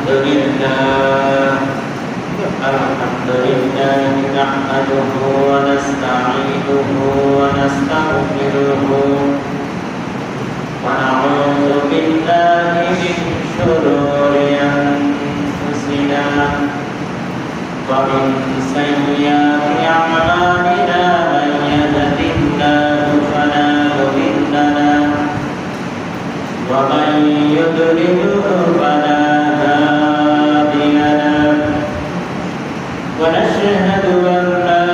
الحمد لله نحمده ونستعينه ونستغفره ونعوذ بالله من شرور أنفسنا ومن سيئات أعمالنا من يهده الله فلا مضل له ومن يضلله فلا هادي له ونشهد أن لا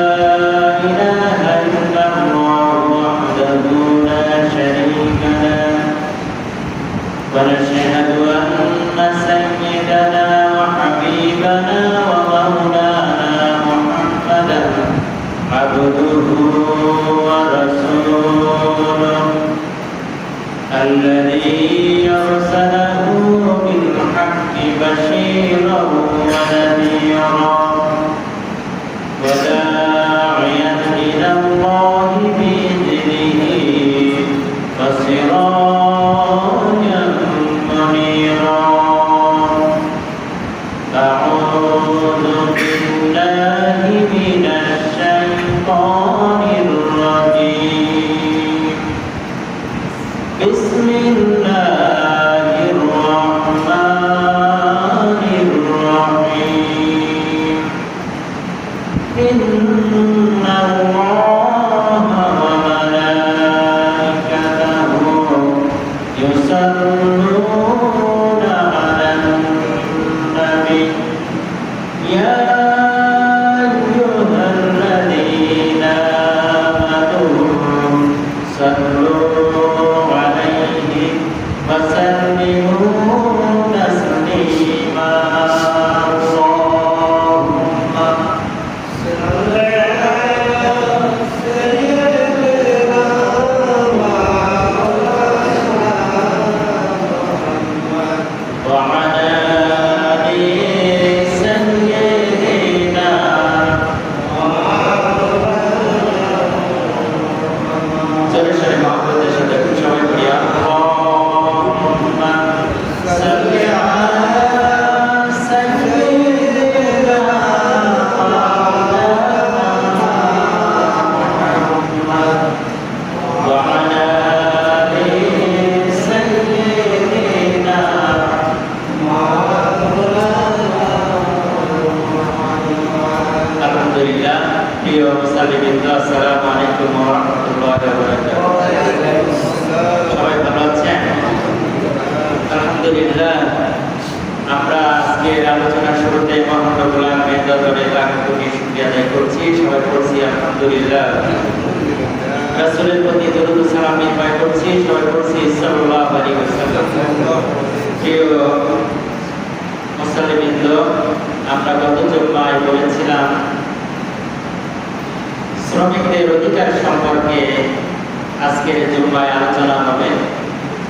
إله إلا الله وحده لا شريك له ونشهد أن سيدنا وحبيبنا ومولانا محمدا عبده ورسوله الذي أرسله بالحق بشيرا ونذيرا وداعيا إلى الله بإذنه وسراجا منيرا أعوذ بالله من الشيطان الرجيم بسم الله الرحمن الرحيم إن الله وملائكته يصلون على النبي يا أيها الذين آمنوا صلوا عليه وسلموا تسليما اللهم صل على سيدنا محمد وعلى آل سيدنا চলে সরে মহব্বতের সাথে একটু সবাই পড়ি আল্লাহুম্মা সাল্লি আলা সাইয়্যিদিনা মুহাম্মাদ ওয়া আলা আলি সাইয়্যিদিনা আলহামদুলিল্লাহ প্রিয় মুসলিমবৃন্দ আসসালামু আলাইকুম ওয়া রাহমাতুল্লাহি ওয়া বারাকাতুহু সবাই ভালো আছেন আলহামদুলিল্লাহ আমরা আজকের আলোচনার শুরুতে মহান রব্বুল আলামিনের দরবারে লাখ কোটি শুকরিয়া আদায় করছি সবাই পড়ছি আলহামদুলিল্লাহ রাসূলের প্রতি দরুদ ও সালাম নির্বাহ করছি সবাই পড়ছি সাল্লাল্লাহু আলাইহি ওয়াসাল্লাম প্রিয় মুসলিমবৃন্দ আমরা গত জুমায় বলেছিলাম শ্রমিকদের অধিকার সম্পর্কে আজকের জুমায় আলোচনা হবে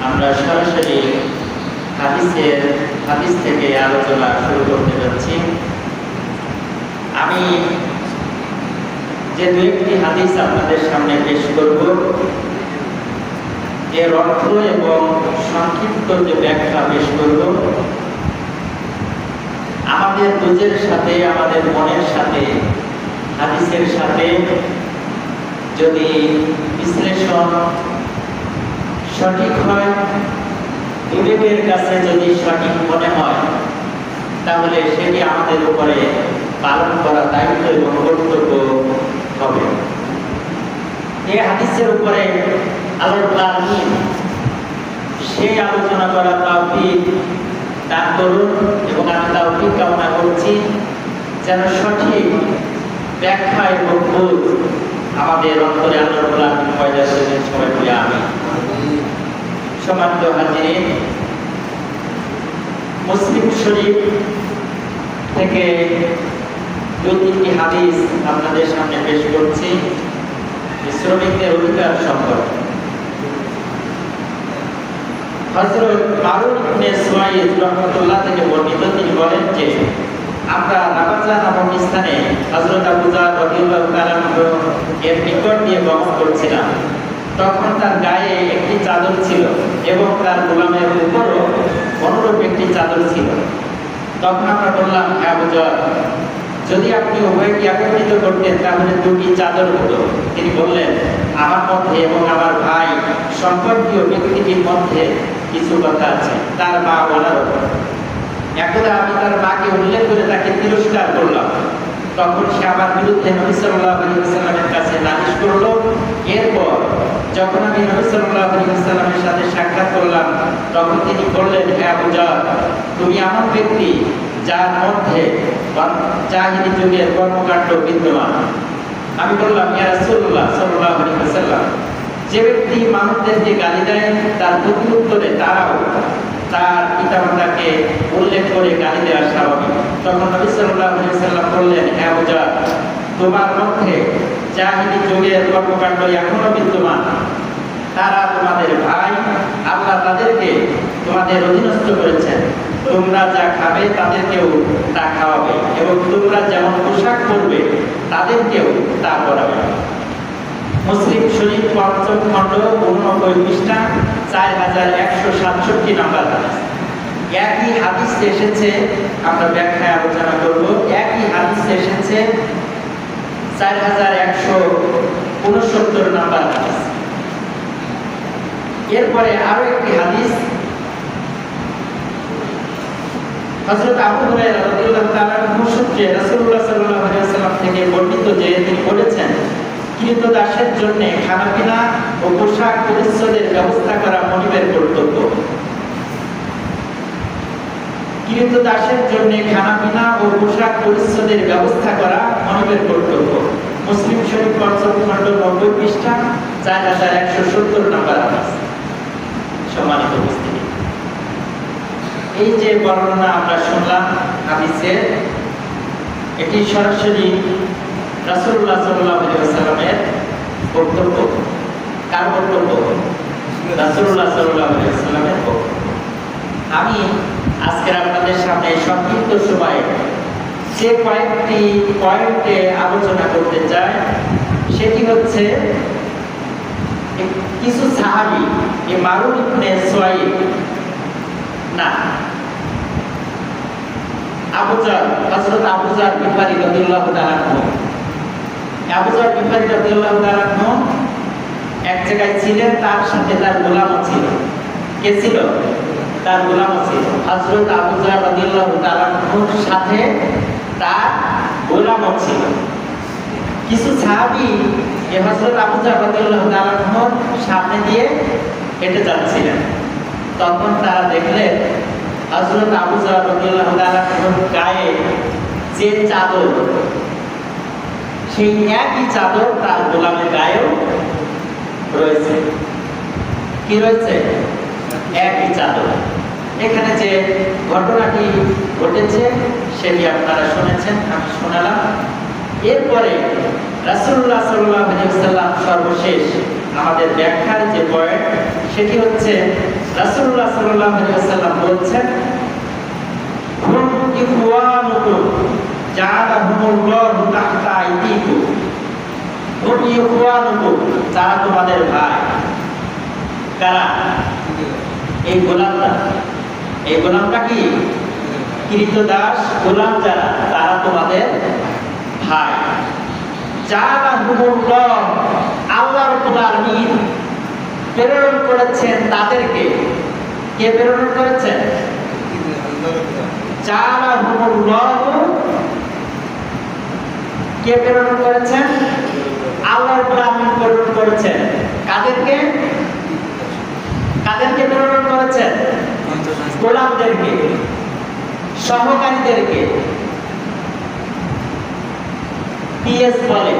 আমরা সরাসরি হাদিস থেকে আলোচনা শুরু করতে যাচ্ছি আমি যে দু একটি হাদিস আপনাদের সামনে পেশ করব এর অর্থ এবং সংক্ষিপ্ত যে ব্যাখ্যা পেশ করব আমাদের বুঝের সাথে আমাদের মনের সাথে হাদিসের সাথে যদি বিশ্লেষণ সঠিক হয় বিবেকের কাছে যদি সঠিক মনে হয় তাহলে সেটি আমাদের উপরে পালন করা দায়িত্ব এবং কর্তব্য হবে এই হাদিসের উপরে আল্লাহ সেই আলোচনা করা তাওফিক দান করুন এবং আমি তাওফিক কামনা করছি যেন সঠিক ব্যাখ্যা এবং বোধ আমাদের অন্তরে আল্লাহ পয়দা করেছেন সবাই বলে আমি সম্মানিত হাজিরিন মুসলিম শরীফ থেকে দুই তিনটি হাদিস আপনাদের সামনে পেশ করছি শ্রমিকদের অধিকার সম্পর্কে হযরত মারুন ইবনে সুয়াইদ রাহমাতুল্লাহ থেকে বর্ণিত তিনি বলেন যে আমরা রাবাজা নামক স্থানে হযরত আবু যার রাদিয়াল্লাহু তাআলা এর নিকট দিয়ে গমন করছিলাম তখন তার গায়ে একটি চাদর ছিল এবং তার গোলামের উপরও অনুরূপ একটি চাদর ছিল তখন আমরা বললাম, হ্যাঁ আবু যর, যদি আপনি উভয়কে একত্রিত করতেন তাহলে দুটি চাদর হতো। তিনি বললেন, আমার মধ্যে এবং আমার ভাই সম্পর্কীয় ব্যক্তিটির মধ্যে কিছু কথা আছে, তার মা বলার উপর। একদা আমি তার মাকে উল্লেখ করে তাকে তিরস্কার করলাম, তখন সে আমার বিরুদ্ধে নবী সাল্লাল্লাহু আলাইহি ওয়াসাল্লামের কাছে নালিশ করলো। এরপর যখন আমি নবী সাল্লাল্লাহু আলাইহি ওয়াসাল্লামের সাথে সাক্ষাৎ করলাম, তখন তিনি বললেন, হ্যাঁ আবু যর, তুমি এমন ব্যক্তি যার মধ্যে জাহিলি যুগের কর্মকাণ্ড বিদ্যমান। আমি বললাম, ইয়া রাসূলুল্লাহ সাল্লাল্লাহু আলাইহি ওয়াসাল্লাম, যে ব্যক্তি মানুষদেরকে গালি দেয় তার প্রতি উত্তরে তারাও তার পিতামাতাকে উল্লেখ করে গালি দেওয়া স্বাভাবিক। তখন নবী সাল্লাল্লাহু আলাইহি ওয়াসাল্লাম বললেন, হ্যাঁ আবু যর, তোমার মধ্যে জাহিলি যুগের কর্মকাণ্ড এখনো বিদ্যমান। তারা তোমাদের ভাই, আল্লাহ তাদেরকে তোমাদের অধীনস্থ করেছেন। তোমরা যা খাবে তাদেরকেও তা খাওয়াবে, এবং তোমরা যেমন পোশাক পরবে তাদেরকেও তা পরাবে। মুসলিম শরীফ পঞ্চম খণ্ড 89 পৃষ্ঠা 4167 নম্বর হাদিস। একই হাদিস এসেছে, আমরা ব্যাখ্যায় আলোচনা করব। একই হাদিস এসেছে 4169 নম্বর হাদিস। এরপরে আরো একটি হাদিস হযরত আবু হুরায়রা রাদিয়াল্লাহু তাআলা সূত্রে রাসূলুল্লাহ সাল্লাল্লাহু আলাইহি ওয়াসাল্লাম থেকে বর্ণিত যে তিনি বলেছেন, কৃতদাসের জন্য খানাপিনা ও পোশাক পরিচ্ছদের ব্যবস্থা করা মনিবের কর্তব্য। কৃতদাসের জন্য খানাপিনা ও পোশাক পরিচ্ছদের ব্যবস্থা করা মনিবের কর্তব্য। মুসলিম শরীফ পঞ্চম খণ্ড 90 পৃষ্ঠা 4170 নম্বর হাদিস। সম্মানিত উপস্থিতি, এই যে বর্ণনা আমরা শুনলাম হাদিসের, এটি সরাসরি রাসূলুল্লাহ সাল্লাল্লাহু আলাইহি ওয়াসাল্লামের বক্তব্য। কার বক্তব্য? রাসূলুল্লাহ সাল্লাল্লাহু আলাইহি ওয়াসাল্লামের বক্তব্য। আমি আজকে আপনাদের সামনে সংক্ষিপ্ত সময়ে যে কয়েকটি পয়েন্টে আলোচনা করতে চাই, সেটি হচ্ছে কিছু সাহাবী, এই মারুফ ইবনে সুয়াইদ না, আবু যর, হযরত আবু যর গিফারী রাদিয়াল্লাহু তাআলা আনহু। আবু যর গিফারী রাদিয়াল্লাহু তাআলা আনহু এক জায়গায় ছিলেন, তার সাথে তার গোলামও ছিল। কে ছিল? তার গোলামও ছিল। হযরত আবু যর রাদিয়াল্লাহু তাআলা আনহুর সাথে তার গোলামও ছিল। কিছু সাহাবী এই হযরত আবু যর রাদিয়াল্লাহু তাআলা আনহুর সামনে দিয়ে হেঁটে যাচ্ছিলেন। তখন তারা দেখলেন হযরত আবু যর রাদিয়াল্লাহু তাআলা আনহুর গায়ে যে চাদর, সেই একই চাদর তার গোলামের গায়েও রয়েছে। কি রয়েছে? একই চাদর। এখানে যে ঘটনাটি ঘটেছে সেটি আপনারা শুনেছেন, আমি শোনালাম। এরপরে রাসূলুল্লাহ সাল্লাল্লাহু আলাইহি ওয়াসাল্লাম সর্বশেষ আমাদের ব্যাখ্যার যে পয়েন্ট, সেটি হচ্ছে রাসূলুল্লাহ সাল্লাল্লাহু আলাইহি ওয়াসাল্লাম বলছেন, হুম ইখওয়ানুকুম জাআলাহুমুল্লাহু তাহতা আইদিকুম। হুম ইখওয়ানুকুম, তারা তোমাদের ভাই। কারা? এই গোলামরা। এই গোলামটা কি? কৃতদাস গোলাম যারা, তারা তোমাদের ভাই। জাআলাহুমুল্লাহ, আল্লাহ রাব্বুল আলামিন প্রেরণ করেছেন তাদেরকে। কে প্রেরণ করেছেন? জাআলাহুমুল্লাহ, কে প্রেরণ করেছেন? আল্লাহ রাব্বুল আলামিন প্রেরণ করেছেন। কাদেরকে? কাদেরকে প্রেরণ করেছেন? গোলামদেরকে, সহকারীদেরকে। পিএস বলে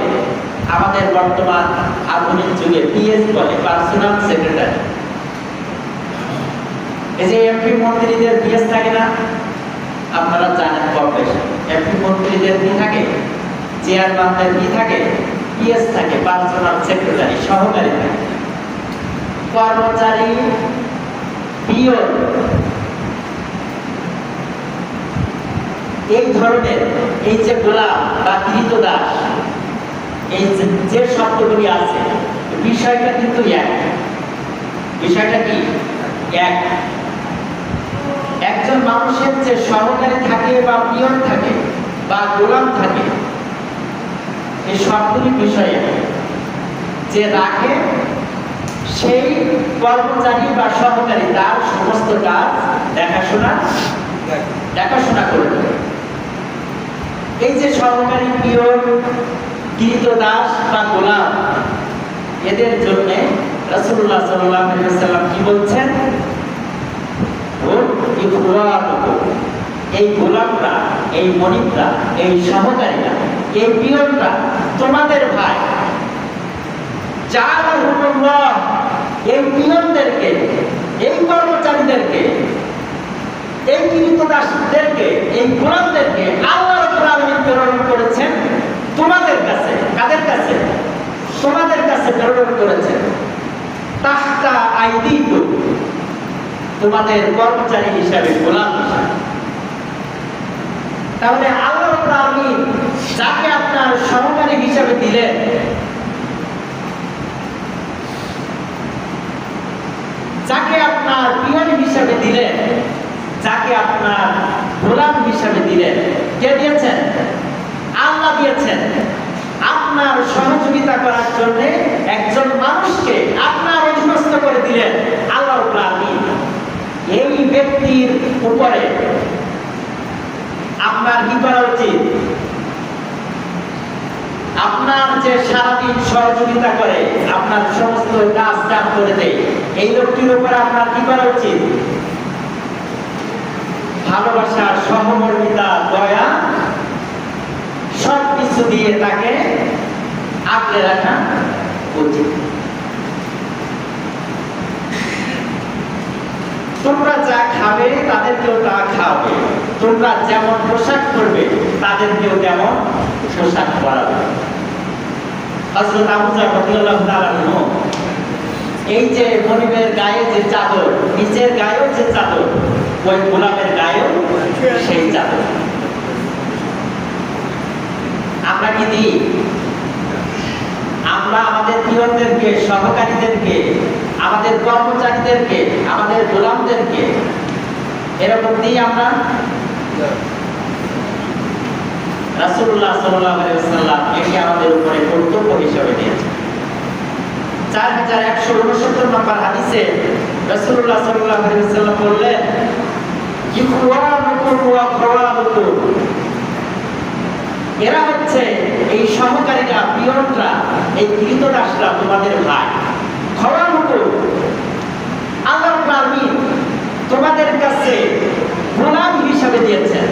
আমাদের বর্তমান আধুনিক যুগে, পিএস বলে পার্সোনাল সেক্রেটারি। এই যে এমপি মন্ত্রীদের পিএস থাকে না, আপনারা জানেন কম বেশি। এমপি মন্ত্রীদের কি থাকে? চেয়ারম্যানদের কি থাকে? পিএস থাকে, পার্সোনাল সেক্রেটারি, সহকারী থাকে। কর্মচারী, পিয়ন, এই ধরনের এই যে গোলাম বা কৃতদাস, এই যে শব্দগুলি আছে, বিষয়টা কিন্তু এক। বিষয়টা কি? এক। একজন মানুষের যে সহকারী থাকে বা পিয়ন থাকে বা গোলাম থাকে, এই সবগুলি বিষয়ে যে রাখে সেই কর্মচারী বা সহকারী তার সমস্ত কাজ দেখাশোনা করে দেবে। এই যে সহকারী, পিয়ন, কৃতদাস বা গোলাম, এদের জন্য রাসূলুল্লাহ সাল্লাল্লাহু আলাইহি ওয়াসাল্লাম কি বলছেন? এই গোলামরা, এই মনিবরা, এই সহকারীরা, এই পিয়নরা তোমাদের ভাই। জাআলাহুমুল্লাহ, এই পিয়নদেরকে, এই কর্মচারীদেরকে, এই কৃতদাসদেরকে, এই গোলামদেরকে আল্লাহ রাব্বুল আলামিন প্রেরণ করেছেন তোমাদের কাছে। কাদের কাছে? তোমাদের কাছে প্রেরণ করেছেন। তাহতা আইদিকুম, তোমাদের কর্মচারী হিসাবে, গোলাম হিসাবে। তাহলে আল্লাহ রাব্বুল আলামিন যাকে আপনার সহকারী হিসাবে দিলেন, যাকে আপনার পিয়ন হিসাবে দিলেন, যাকে আপনার গোলাম হিসাবে দিলেন, কে দিয়েছেন? আল্লাহ দিয়েছেন। আপনার সহযোগিতা করার জন্য একজন মানুষকে আপনার অধীনস্থ করে দিলেন আল্লাহ রাব্বুল আলামিন। এই ব্যক্তির উপরে আপনার কি করা উচিত? আপনার যে সারাদিন সহযোগিতা করে, আপনার সমস্ত কাজ কাম করে দেয়, এই লোকটির উপরে আপনার কি করা উচিত? ভালোবাসা, সহমর্মিতা, দয়া সবকিছু দিয়ে তাকে আগলে রাখা উচিত। তোমরা যা খাবে তাদেরকেও তা খাওয়াবে, তোমরা যেমন পোশাক পরবে তাদেরকেও তেমন পোশাক পরাবে। হযরত আবু যর রাদিয়াল্লাহু তাআলা আনহু এই যে মনিবের গায়ে যে চাদর, নিচের গায়েও যে চাদর, ওই গোলামের গায়েও সেই চাদর। আমরা কি দিই? আমরা আমাদের পিয়নদেরকে, সহকারীদেরকে, আমাদের কর্মচারীদেরকে, আমাদের গোলামদেরকে এরকম দিই আমরা? রাসূলুল্লাহ সাল্লাল্লাহু আলাইহি ওয়াসাল্লাম একে আমাদের উপরে কর্তব্য হিসেবে দিয়েছেন। 4169 নম্বর হাদিসে রাসূলুল্লাহ সাল্লাল্লাহু আলাইহি ওয়াসাল্লাম বললেন, ইখওয়ানুকুম ওয়া আখওয়ানুকুম, এরা হচ্ছে এই সহকারীরা, পিয়নরা, এই কৃতদাসরা তোমাদের ভাই। খওয়ানুকুম, আল্লাহ রাব্বুল আলামিন তোমাদের কাছে গোলাম হিসাবে দিয়েছেন।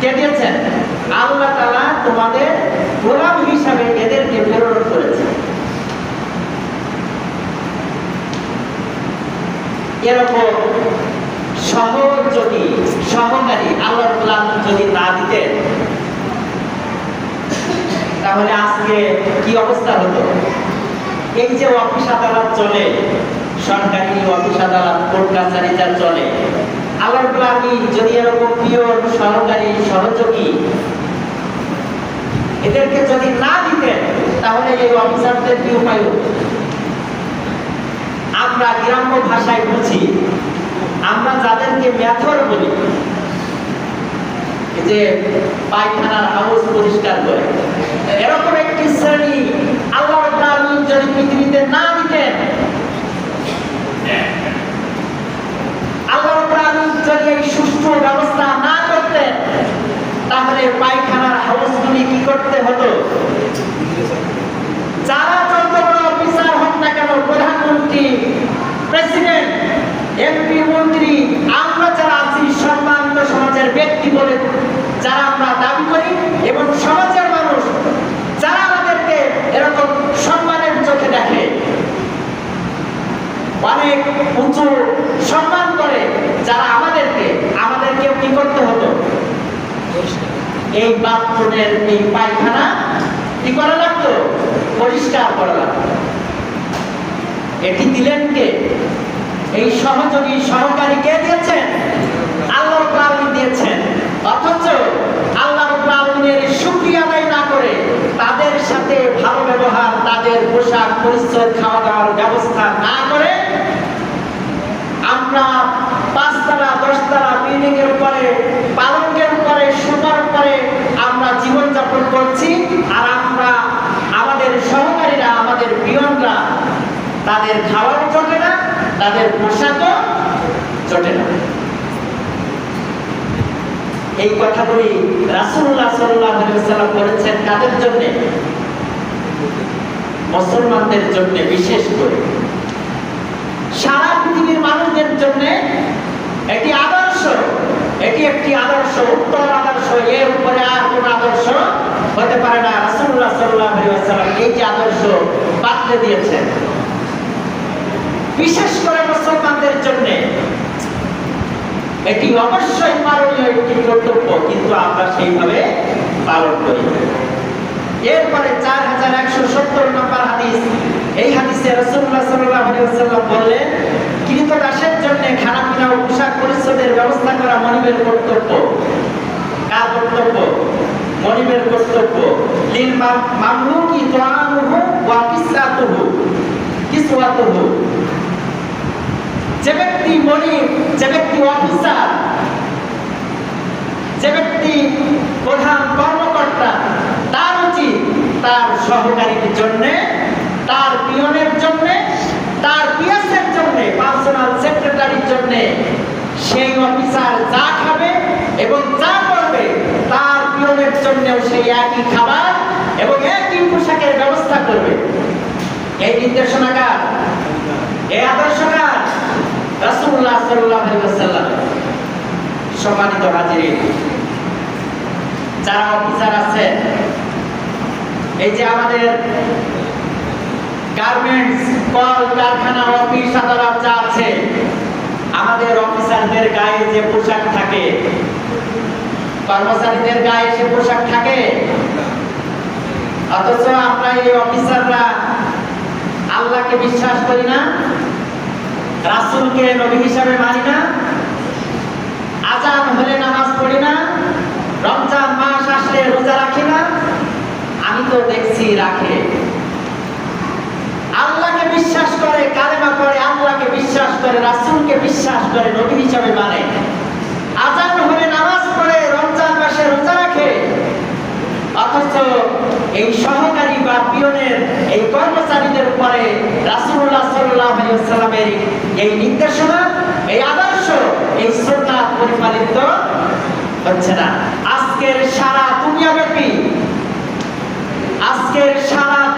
কে দিয়েছেন? আল্লাহ তাআলা তোমাদের গোলাম হিসাবে এদেরকে প্রেরণ করেছেন। এরকম সহযোগী, সহকারী আল্লাহ রাব্বুল আলামিন যদি না দিতেন, তাহলে আজকে কি অবস্থা হতো? এই যে অফিস আদালত চলে, সরকারি অফিস আদালত, কোর্ট কাছারি যা চলে, আল্লাহ রাব্বুল আলামিন যদি এরকম পিয়ন, সহকারী, সহযোগী এদেরকে যদি না দিতেন, তাহলে এই অফিসারদের কি উপায় হতো? আমরা গ্রাম্য ভাষায় বুঝি, আমরা যাদেরকে মেথর বলি, যে পায়খানার হাউস পরিষ্কার করে, এরকম একটি শ্রেণী আল্লাহ রাব্বুল আলামিন যদি পৃথিবীতে না দিতেন, আল্লাহ রাব্বুল আলামিন যদি এই সুষ্ঠু ব্যবস্থা না করতেন, তাহলে পায়খানার হাউসগুলি কি করতে হতো? যারা যত বড় অফিসার হোক না কেন, প্রধানমন্ত্রী, প্রেসিডেন্ট, এমপি, মন্ত্রী, আমরা যারা আছি সম্মানিত সমাজের ব্যক্তি বলে যারা আমরা দাবি করি, এবং সমাজের মানুষ যারা আমাদেরকে এরকম সম্মানের চোখে দেখে, অনেক উঁচু সম্মান করে, যারা আমাদেরকেও কি করতে হতো? এই বাথরুমের এই পায়খানা কি করা লাগতো? পরিষ্কার করা লাগতো। এটি দিলেন কে? এই সহযোগী, সহকারী কে দিয়েছেন? আল্লাহ রাব্বুল আলামিন দিয়েছেন। অথচ আল্লাহ রাব্বুল আলামিনের শুকরিয়া আদায় না করে, তাদের সাথে ভালো ব্যবহার, তাদের পোশাক পরিচ্ছদ, খাওয়া দাওয়ার ব্যবস্থা না করে, আমরা 5 তলা 10 তলা বিল্ডিং এর করেছি, আর আমরা আমাদের সহকারীরা, আমাদের পিয়নরা, তাদের খাওয়াও জোটে না, তাদের পোশাকও জোটে না। এই কথাগুলি রাসূলুল্লাহ সাল্লাল্লাহু আলাইহি ওয়াসাল্লাম বলেছেন কাদের জন্য? মুসলমানদের জন্য, বিশেষ করে সারা পৃথিবীর মানুষদের জন্য এটি আদর্শ, এটি একটি আদর্শ, উত্তম আদর্শ। এর উপরে আর কোন আদর্শ হতে পারে না। রাসূলুল্লাহ সাল্লাল্লাহু আলাইহি ওয়াসাল্লাম এই যে আদর্শ বাতলে দিয়েছেন, বিশেষ করে মুসলমানদের জন্য এটি অবশ্যই পালনীয় একটি কর্তব্য, কিন্তু আমরা সেইভাবে পালন করি। এরপরে 4170 নম্বর হাদিস। এই হাদিসে রাসূলুল্লাহ সাল্লাল্লাহু আলাইহি ওয়াসাল্লাম বললেন, কৃতদাসের জন্য খানাপিনা ও পোশাক পরিচ্ছদের ব্যবস্থা করা মনিবের কর্তব্য। কার কর্তব্য? মনিবের কর্তব্য। লিল মামলুকি তুআমুহু ওয়া কিসওয়াতুহু। যে ব্যক্তি মনিব, যে ব্যক্তি অফিসার, যে ব্যক্তি প্রধান কর্মকর্তা, তার উচিত তার সহকারীর জন্য, তার পিয়নের জন্য, তার পিএসের জন্য, পার্সোনাল সেক্রেটারির জন্য সেই অফিসার যা খাবে এবং যা করবে, তার পিয়নের জন্যও সেই একই খাবার এবং একই পোশাকের ব্যবস্থা করবে। এই নির্দেশনা কার? এই আদর্শ কার? রাসূলুল্লাহ সাল্লাল্লাহু আলাইহি ওয়াসাল্লাম। সম্মানিত হাজিরিন, যারা অফিসার আছে, এই যে আমাদের গার্মেন্টস, কল কারখানা, অফিস আদালত যা আছে, আমাদের অফিসারদের গায়ে যে পোশাক থাকে, কর্মচারীদের গায়ে সে পোশাক থাকে, অথচ আমরা এই অফিসাররা আল্লাহকে বিশ্বাস করি না, রাসূলকে নবী হিসাবে মানি না, আযান হলে নামাজ পড়ি না, রমজান মাস আসলে রোজা রাখি না। আমি তো দেখছি রাখে, আল্লাহকে বিশ্বাস করে, কালেমা পড়ে, আল্লাহকে বিশ্বাস করে, রাসূলকে বিশ্বাস করে, নবী হিসাবে মানে, আযান হলে নামাজ পড়ে, রমজান মাসে রোজা রাখে। অথচ এই সহকারী বা পিয়নের, এই কর্মচারীদের উপরে রাসূলুল্লাহ সাল্লাল্লাহু আলাইহি ওয়াসাল্লামের এই নির্দেশনা, এই আদর্শ, এই সুন্নাত পরিপালিত হচ্ছে না। আজকের সারা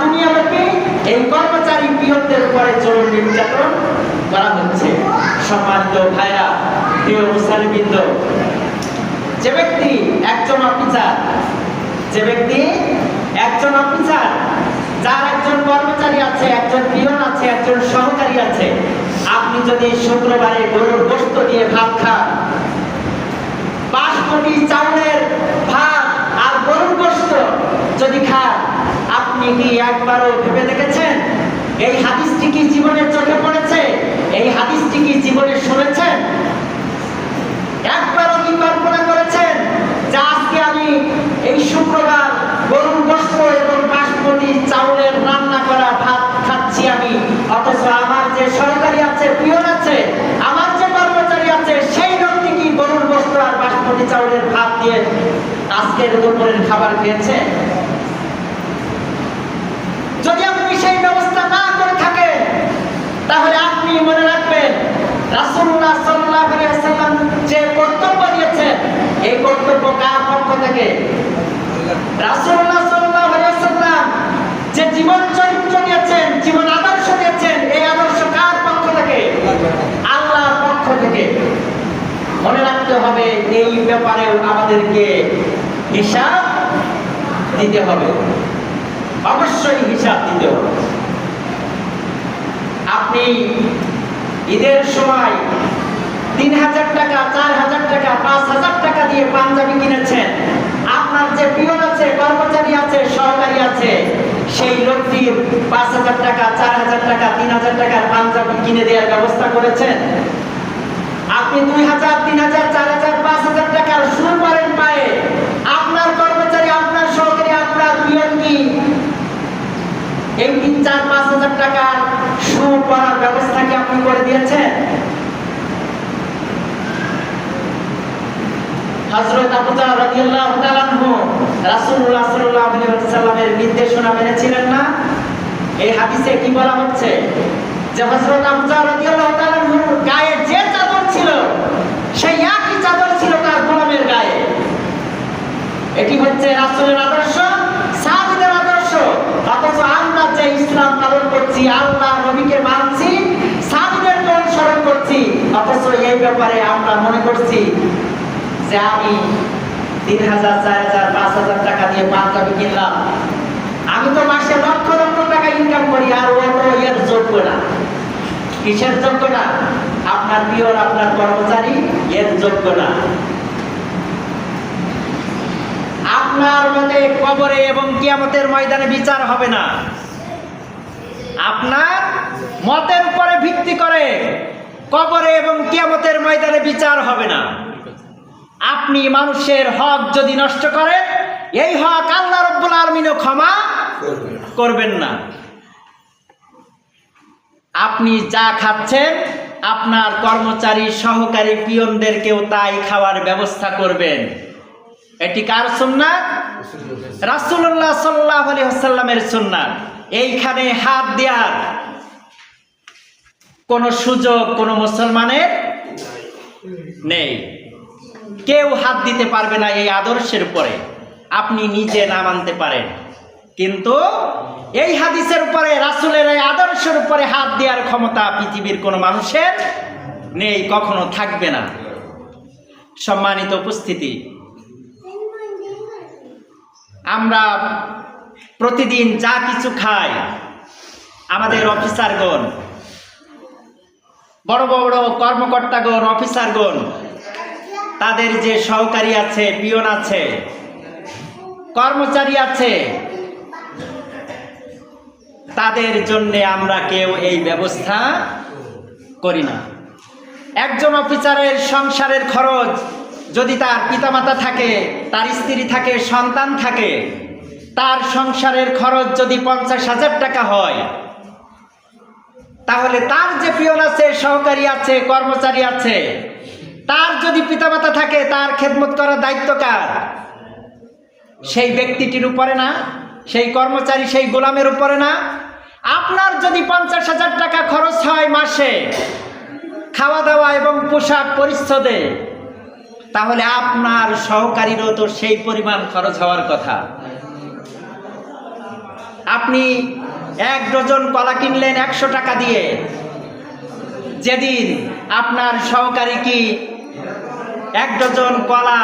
দুনিয়াব্যাপী এই কর্মচারী পিয়নদের উপরে জোর নির্যাতন করা হচ্ছে। সম্মানিত ভাইরা, প্রিয় মুসলিমবৃন্দ, যে ব্যক্তি একজন অফিসার, যার একজন কর্মচারী আছে, একজন পিয়ন আছে, একজন সহকারী আছে, আপনি যদি শুক্রবারে গরুর গোশত দিয়ে ভাত খান, বাসমতি চাউলের ভাত আর গরুর গোশত যদি খান, আপনি কি একবারও ভেবে দেখেছেন এই হাদিসটি কি জীবনের চোখে পড়েছে? এই হাদিসটি কি জীবনে শুনেছেন? একবারও কি কল্পনা করেছেন যে আজকে আমি এই শুক্রবার গরুর গোশত এবং বাসমতি চাউলের রান্না করা ভাত খাচ্ছি আমি, অথচ আমার যে সরকারি আছে, পিয়ন আছে, আমার যে কর্মচারী আছে, সেই লোকটি কি গরুর গোশত আর বাসমতি চাউলের ভাত দিয়ে আজকের দুপুরের খাবার খেয়েছে? যদি আপনি সেই ব্যবস্থা না করে থাকেন, তাহলে আপনি মনে রাখবেন রাসূলুল্লাহ সাল্লাল্লাহু আলাইহি ওয়াসাল্লাম যে কর্তব্য দিয়েছেন, এই কর্তব্য কার পক্ষ থেকে? রাসূলুল্লাহ সাল্লাল্লাহু আলাইহি ওয়াসাল্লাম যে জীবন চরিত্র দিয়েছেন, জীবন আদর্শ দিয়েছেন, এই আদর্শ কার পক্ষ থেকে? আল্লাহর পক্ষ থেকে। মনে রাখতে হবে, এই ব্যাপারেও আমাদেরকে হিসাব দিতে হবে, অবশ্যই হিসাব দিতে হবে। আপনি ঈদের সময় 3000 টাকা, 4000 টাকা, 5000 টাকা দিয়ে পাঞ্জাবি কিনেছেন, আপনার যে পিয়ন আছে, কর্মচারী আছে, সহকারী আছে, সেই লোকটির 5000 টাকা, 4000 টাকা, 3000 টাকার পাঞ্জাবি কিনে দেওয়ার ব্যবস্থা করেছেন। আপনি 2000, 3000, 4000, 5000 টাকার শু পরেন পায়ে, আপনার কর্মচারী, আপনার সহকারী, আপনার পিয়ন কি এই 3-4-5000 টাকার শু পরার ব্যবস্থা কি আপনি করে দিয়েছেন? হযরত আবু যর রাদিয়াল্লাহু তাআলা আনহু রাসূলুল্লাহ সাল্লাল্লাহু আলাইহি ওয়াসাল্লামের নির্দেশনা মেনেছিলেন না? এই হাদিসে কি বলা হচ্ছে যে হযরত হামজা রাদিয়াল্লাহু তাআলা আনহুর গায়ে যে চাদর ছিল সেই একই চাদর ছিল তার গোলামের গায়ে। এটি হচ্ছে রাসূলের আদর্শ, সাহাবীদের আদর্শ। অথচ আমরা যে ইসলাম পালন করছি, আল্লাহ নবীকে মানছি, সাহাবীদেরকে অনুসরণ করছি, অথচ এই ব্যাপারে আমরা মনে করছি যে আমি ৩,০০০, ৪,০০০, ৫,০০০ টাকা দিয়ে পাঞ্জাবি কিনলাম, আমি তো মাসে লক্ষ লক্ষ টাকা ইনকাম করি, আর ও তো এর যোগ্য না। কিসের যোগ্য না? আপনার পিয়ন, আপনার কর্মচারী এর যোগ্য না। আপনার মতে কবরে এবং কিয়ামতের ময়দানে বিচার হবে না। আপনার মতের উপরে ভিত্তি করে কবরে এবং কিয়ামতের ময়দানে বিচার হবে না। আপনি মানুষের হক যদি নষ্ট করেন, এই হক আল্লাহ রাব্বুল আলামিনও ক্ষমা করবেন না। আপনি যা খাচ্ছেন, আপনার কর্মচারী, সহকারী, পিয়নদেরকেও তাই খাওয়ার ব্যবস্থা করবেন। এটি কার সুন্নাত? রাসূলুল্লাহ সাল্লাল্লাহু আলাইহি ওয়াসাল্লামের সুন্নাত। এইখানে হাত দেওয়ার কোনো সুযোগ কোনো মুসলমানের নেই। কেউ হাত দিতে পারবে না এই আদর্শের উপরে, আপনি নিজে না মানতে পারেন, কিন্তু এই হাদিসের উপরে, রাসূলের এই আদর্শের উপরে হাত দেওয়ার ক্ষমতা পৃথিবীর কোনো মানুষের নেই, কখনো থাকবে না। সম্মানিত উপস্থিতি, আমরা প্রতিদিন যা কিছু খাই, আমাদের অফিসারগণ, বড় বড় কর্মকর্তাগণ, অফিসারগণ, তাদের যে সহকারী আছে, পিয়ন আছে, কর্মচারী আছে, তাদের জন্য আমরা কেউ এই ব্যবস্থা করি না। একজন অফিসারের সংসারের খরচ যদি তার পিতামাতা থাকে, তার স্ত্রী থাকে, সন্তান থাকে, তার সংসারের খরচ যদি 50,000 টাকা হয়, তাহলে তার যে পিয়ন আছে, সহকারী আছে, কর্মচারী আছে, তার যদি পিতামাতা থাকে, তার খেদমত করার দায়িত্ব কার? সেই ব্যক্তিটির উপরে না? সেই কর্মচারী, সেই গোলামের উপরে না? আপনার যদি 50,000 টাকা খরচ হয় মাসে খাওয়া দাওয়া এবং পোশাক পরিচ্ছদে, তাহলে আপনার সহকারীরও তো সেই পরিমাণ খরচ হওয়ার কথা। আপনি 1 ডজন কলা কিনলেন 100 টাকা দিয়ে, যেদিন আপনার সহকারী কি 1 ডজন কলা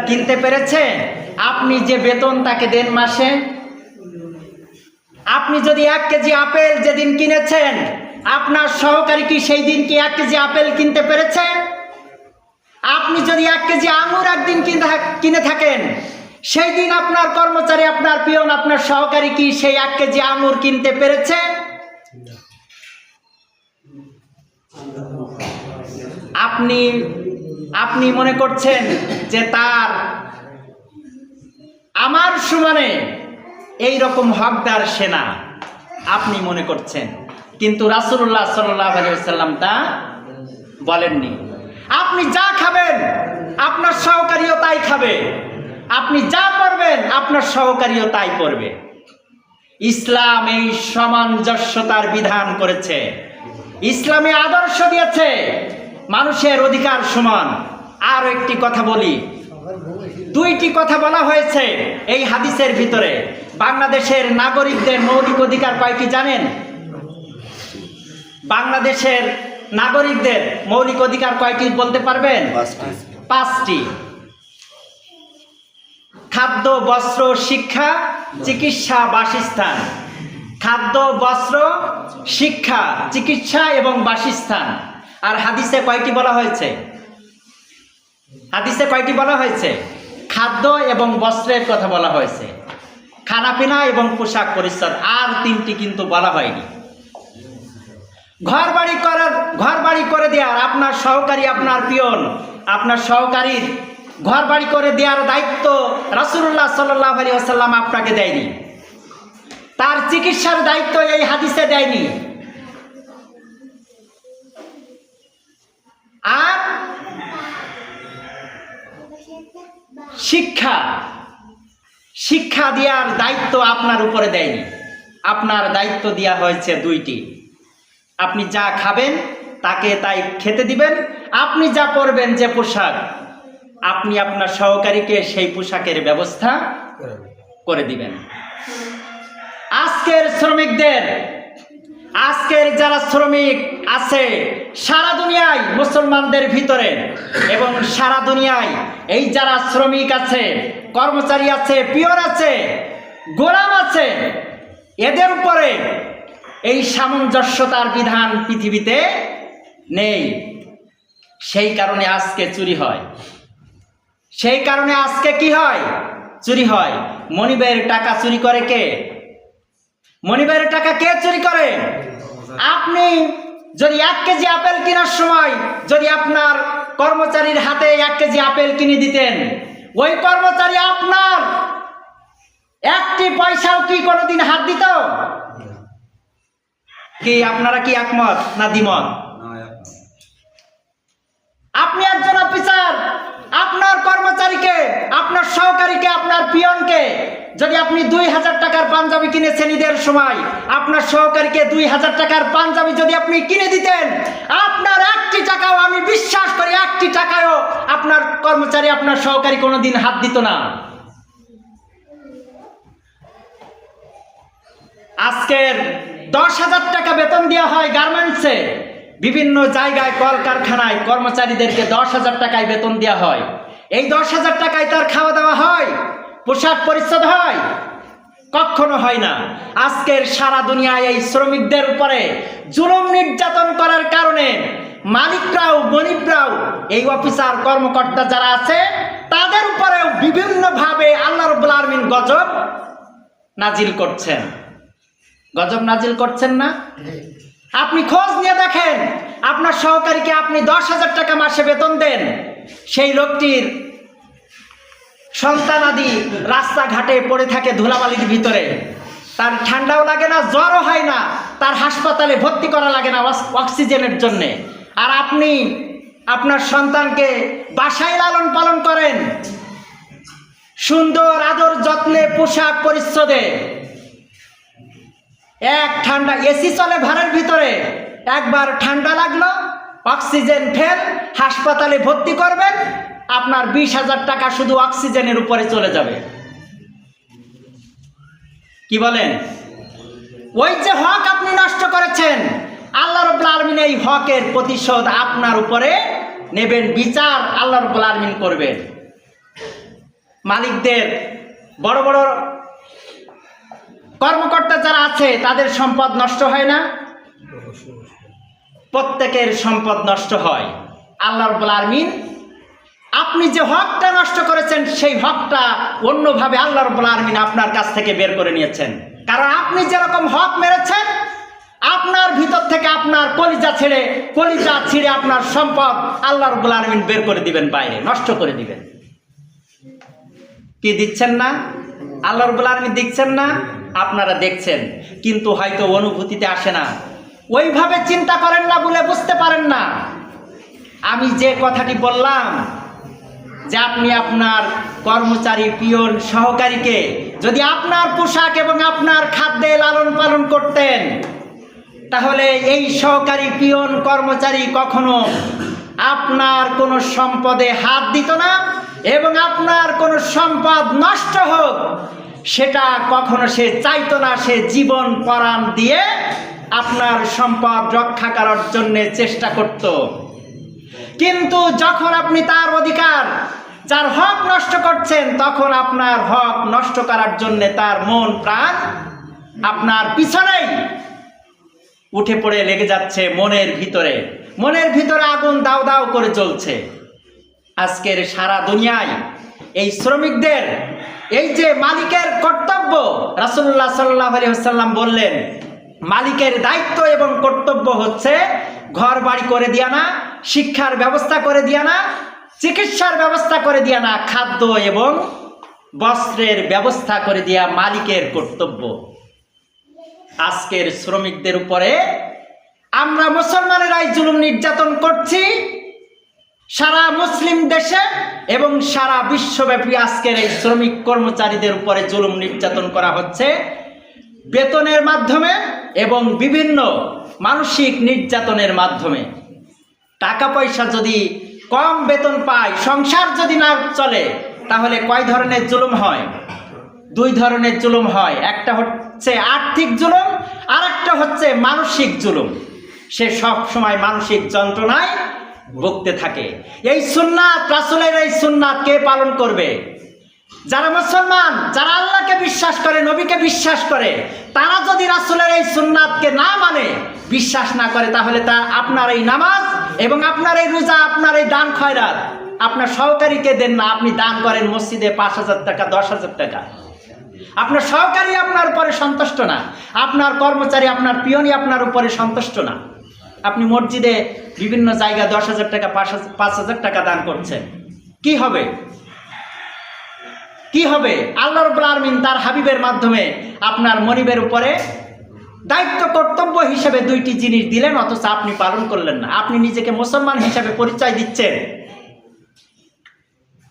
কিনতে পেরেছে? আপনি যে বেতন তাকে দেন মাসে, আপনি যদি 1 কেজি আপেল যেদিন কিনেছেন, আপনার সহকারী কি সেই দিন কি 1 কেজি আপেল কিনতে পেরেছে? আপনি যদি 1 কেজি আঙুর একদিন কিনে থাকেন, সেই দিন আপনার কর্মচারী, আপনার পিয়ন, আপনার সহকারী কি সেই 1 কেজি আঙুর কিনতে পেরেছে? আপনি মনে করছেন যে তার আমার সমানে এই রকম হকদার সেনা, আপনি মনে করছেন, কিন্তু রাসূলুল্লাহ সাল্লাল্লাহু আলাইহি ওয়াসাল্লাম তা বলেননি। আপনি যা খাবেন আপনার সহকারীও তাই খাবে, আপনি যা পরবেন আপনার সহকারীও তাই পরবে। ইসলাম এই সামঞ্জস্যতার বিধান করেছে, ইসলামে আদর্শ দিয়েছে মানুষের অধিকার সমান। আর একটি কথা বলি, 2টি কথা বলা হয়েছে এই হাদিসের ভিতরে। বাংলাদেশের নাগরিকদের মৌলিক অধিকার কয়টি জানেন? বাংলাদেশের নাগরিকদের মৌলিক অধিকার কয়টি বলতে পারবেন? 5টি। খাদ্য, বস্ত্র, শিক্ষা, চিকিৎসা, বাসস্থান। খাদ্য, বস্ত্র, শিক্ষা, চিকিৎসা এবং বাসস্থান। আর হাদিসে কয়টি বলা হয়েছে? হাদিসে কয়টি বলা হয়েছে? খাদ্য এবং বস্ত্রের কথা বলা হয়েছে, খানাপিনা এবং পোশাক পরিচ্ছদ। আর 3টি কিন্তু বলা হয়নি। ঘর বাড়ি করে দেওয়ার, আপনার সহকারী, আপনার পিয়ন, আপনার সহকারীর ঘর বাড়ি করে দেওয়ার দায়িত্ব রাসূলুল্লাহ সাল্লাল্লাহু আলাইহি ওয়াসাল্লাম আপনাকে দেয়নি। তার চিকিৎসার দায়িত্ব এই হাদিসে দেয়নি। আর শিক্ষা, শিক্ষা দেওয়ার দায়িত্ব আপনার উপরে দেয়নি, আপনার দায়িত্ব দেওয়া হয়েছে দুইটি। আপনি যা খাবেন তাকে তাই খেতে দিবেন, আপনি যা পরবেন যে পোশাক আপনি আপনার সহকারীকে সেই পোশাকের ব্যবস্থা করে দিবেন। আজকের যারা শ্রমিক আছে সারা দুনিয়ায় মুসলমানদের ভিতরে এবং সারা দুনিয়ায় এই যারা শ্রমিক আছে, কর্মচারী আছে, পিয়ন আছে, গোলাম আছে, এদের উপরে এই সামঞ্জস্যতার বিধান পৃথিবীতে নেই। সেই কারণে আজকে চুরি হয়, সেই কারণে আজকে কি হয়? চুরি হয়। মনিবের টাকা চুরি করে কে? মনিবের টাকা কে চুরি করে? আপনি যদি 1 কেজি আপেল কেনার সময় যদি আপনার কর্মচারীর হাতে 1 কেজি আপেল কিনে দিতেন, ওই কর্মচারী আপনার একটি পয়সাও কি কোনোদিন হাত দিত? কি আপনারা কি একমত না দ্বিমত? আপনি একজন অফিসার, আপনার কর্মচারীকে, আপনার সহকারীকে, আপনার পিয়নকে যদি আপনি 2000 টাকার পাঞ্জাবি কিনেছেন ঈদের সময়, আপনার সহকারীকে 2000 টাকার পাঞ্জাবি যদি আপনি কিনে দিতেন, আপনার একটি টাকাও, আমি বিশ্বাস করি একটি টাকাও আপনার কর্মচারী, আপনার সহকারী কোনোদিন হাত দিত না। আজকের 10,000 টাকা বেতন দেওয়া হয় গার্মেন্টসে, বিভিন্ন জায়গায় কলকারখানায় কর্মচারীদেরকে 10,000 টাকায় বেতন দেওয়া হয়। এই 10,000 টাকায় তার খাওয়া দাওয়া হয়, পোশাক পরিচ্ছদ হয়? কখনো হয় না। আজকের সারা দুনিয়ায় এই শ্রমিকদের উপরে জুলুম নির্যাতন করার কারণে মালিকরাও, গরিবরাও, এই অফিসার কর্মকর্তা যারা আছে তাদের উপরেও বিভিন্নভাবে আল্লাহ রাব্বুল আলামিন গজব নাজিল করছেন। গজব নাজিল করছেন না? আপনি খোঁজ নিয়ে দেখেন, আপনার সহকারীকে আপনি 10,000 টাকা মাসে বেতন দেন, সেই লোকটির সন্তানাদি রাস্তাঘাটে পড়ে থাকে ধুলাবালির ভিতরে, তার ঠান্ডাও লাগে না, জ্বরও হয় না, তার হাসপাতালে ভর্তি করা লাগে না অক্সিজেনের জন্যে। আর আপনি আপনার সন্তানকে বাসায় লালন পালন করেন, সুন্দর আদর যত্নে, পোশাক পরিচ্ছদে। এক ঠান্ডা এসি চলে ঘরের ভিতরে, একবার ঠান্ডা লাগলো, অক্সিজেন ফেল, হাসপাতালে ভর্তি করবেন, আপনার 20,000 টাকা শুধু অক্সিজেনের উপরে চলে যাবে। কি বলেন? ওই যে হক আপনি নষ্ট করেছেন, আল্লাহ রাব্বুল আলামিন এই হকের প্রতিশোধ আপনার উপরে নেবেন, বিচার আল্লাহ রাব্বুল আলামিন করবেন। মালিকদের, বড় বড় কর্মকর্তা যারা আছে তাদের সম্পদ নষ্ট হয় না? প্রত্যেকের সম্পদ নষ্ট হয়। আল্লাহ রাব্বুল আলামিন আপনি যে হকটা নষ্ট করেছেন সেই হকটা অন্যভাবে আল্লাহ রাব্বুল আলামিন আপনার কাছ থেকে বের করে নিয়েছেন। কারণ আপনি যেরকম হক মেরেছেন, আপনার ভিতর থেকে আপনার কলিজা ছিঁড়ে আপনার সম্পদ আল্লাহ রাব্বুল আলামিন বের করে দিবেন, বাইরে নষ্ট করে দিবেন। কি দিচ্ছেন না? আল্লাহ রাব্বুল আলামিন দেখছেন না? আপনারা দেখছেন, কিন্তু হয়তো অনুভূতিতে আসে না, ওইভাবে চিন্তা করেন না বলে বুঝতে পারেন না। আমি যে কথাটি বললাম যে আপনি আপনার কর্মচারী, পিয়ন, সহকারীকে যদি আপনার পোশাক এবং আপনার খাদ্যে লালন পালন করতেন, তাহলে এই সহকারী, পিয়ন, কর্মচারী কখনো আপনার কোনো সম্পদে হাত দিত না এবং আপনার কোনো সম্পদ নষ্ট হোক সেটা কখনো সে চাইতো না। সে জীবন পরাণ দিয়ে আপনার সম্পদ রক্ষা করার জন্য চেষ্টা করত। কিন্তু যখন আপনি তার অধিকার, যার হক নষ্ট করছেন, তখন আপনার হক নষ্ট করার জন্য তার মন প্রাণ আপনার পিছনেই উঠে পড়ে লেগে যাচ্ছে। মনের ভিতরে আগুন দাউ দাউ করে জ্বলছে। আজকের সারা দুনিয়ায় এই শ্রমিকদের, এই যে মালিকের কর্তব্য, রাসূলুল্লাহ সাল্লাল্লাহু আলাইহি ওয়াসাল্লাম বললেন মালিকের দায়িত্ব এবং কর্তব্য হচ্ছে ঘর বাড়ি করে দিয়া না, শিক্ষার ব্যবস্থা করে দিয়া না, চিকিৎসার ব্যবস্থা করে দিয়া না, খাদ্য এবং বস্ত্রের ব্যবস্থা করে দিয়া মালিকের কর্তব্য। আজকের শ্রমিকদের উপরে আমরা মুসলমানেরাই জুলুম নির্যাতন করছি, সারা মুসলিম দেশে এবং সারা বিশ্বব্যাপী আজকের এই শ্রমিক কর্মচারীদের উপরে জুলুম নির্যাতন করা হচ্ছে বেতনের মাধ্যমে এবং বিভিন্ন মানসিক নির্যাতনের মাধ্যমে। টাকা পয়সা যদি কম বেতন পায়, সংসার যদি না চলে, তাহলে কয় ধরনের জুলুম হয়? দুই ধরনের জুলুম হয়। একটা হচ্ছে আর্থিক জুলুম, আর একটা হচ্ছে মানসিক জুলুম। সে সব সময় মানসিক যন্ত্রণায় ভুগতে থাকে। এই সুন্নাত, রাসূলের এই সুন্নাত কে পালন করবে? যারা মুসলমান, যারা আল্লাহকে বিশ্বাস করে, নবীকে বিশ্বাস করে, তারা যদি রাসূলের এই সুন্নাতকে না মানে, বিশ্বাস না করে, তাহলে তা আপনার এই নামাজ এবং আপনার এই রোজা, আপনার এই দান খয়রাত আপনার সহকারীকে দেন না, আপনি দান করেন মসজিদে 5,000 টাকা, 10,000 টাকা, আপনার সহকারী আপনার উপরে সন্তুষ্ট না, আপনার কর্মচারী, আপনার পিয়নি আপনার উপরে সন্তুষ্ট না। আপনি মসজিদে বিভিন্ন জায়গায় 10,000 টাকা, 5,000 টাকা দান করছেন, কি হবে? কি হবে? আল্লাহ রাব্বুল আলামিন তার হাবিবের মাধ্যমে আপনার মনিবের উপরে দায়িত্ব কর্তব্য হিসেবে 2টি জিনিস দিলেন, অথচ আপনি পালন করলেন না। আপনি নিজেকে মুসলমান হিসেবে পরিচয় দিচ্ছেন,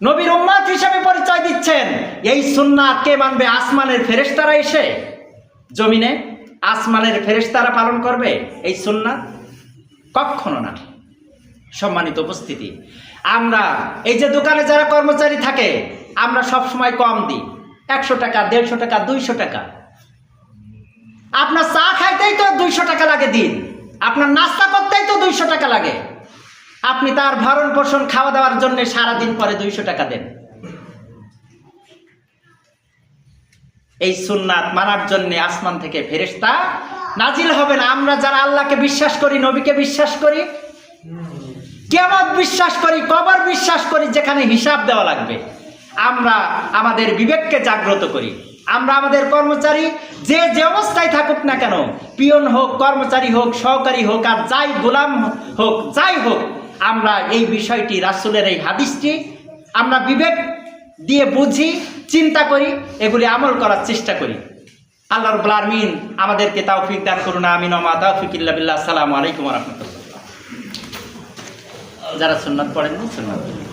নবীর উম্মত হিসেবে পরিচয় দিচ্ছেন। এই সুন্নাত কে মানবে? আসমানের ফেরেশতারা এসে জমিনে আসমানের ফেরেশতারা পালন করবে এই সুন্নাত? কখনো না। সম্মানিত উপস্থিতি, আমরা এই যে দোকানে যারা কর্মচারী থাকে, আমরা সব সময় কম দিই, 100 টাকা, 150 টাকা, 200 টাকা। আপনার চা খাইতেই তো 200 টাকা লাগে দিন, আপনার নাস্তা করতেই তো 200 টাকা লাগে। আপনি তার ভরণ পোষণ, খাওয়া দাওয়ার জন্য সারাদিন পরে 200 টাকা দেন। এই সুন্নাত মানার জন্য আসমান থেকে ফেরেশতা নাজিল হবে না। আমরা যারা আল্লাহকে বিশ্বাস করি, নবীকে বিশ্বাস করি, কিয়ামত বিশ্বাস করি, কবর বিশ্বাস করি, যেখানে হিসাব দেওয়া লাগবে, আমরা আমাদের বিবেককে জাগ্রত করি। আমরা আমাদের কর্মচারী যে যে অবস্থায় থাকুক না কেন, পিয়ন হোক, কর্মচারী হোক, সহকারী হোক, আর যাই গোলাম হোক, যাই হোক, আমরা এই বিষয়টি, রাসূলের এই হাদিসটি আমরা বিবেক দিয়ে বুঝি, চিন্তা করি, এগুলি আমল করার চেষ্টা করি। আল্লাহ রাব্বুল আলামিন আমাদেরকে তৌফিক দান করুন। আমিন। ওয়া মা তাওফিক ইল্লা বিল্লাহ। আসসালামু আলাইকুম ওয়া রাহমাতুল্লাহ। যারা সুন্নাত পড়েন, সুন্নাত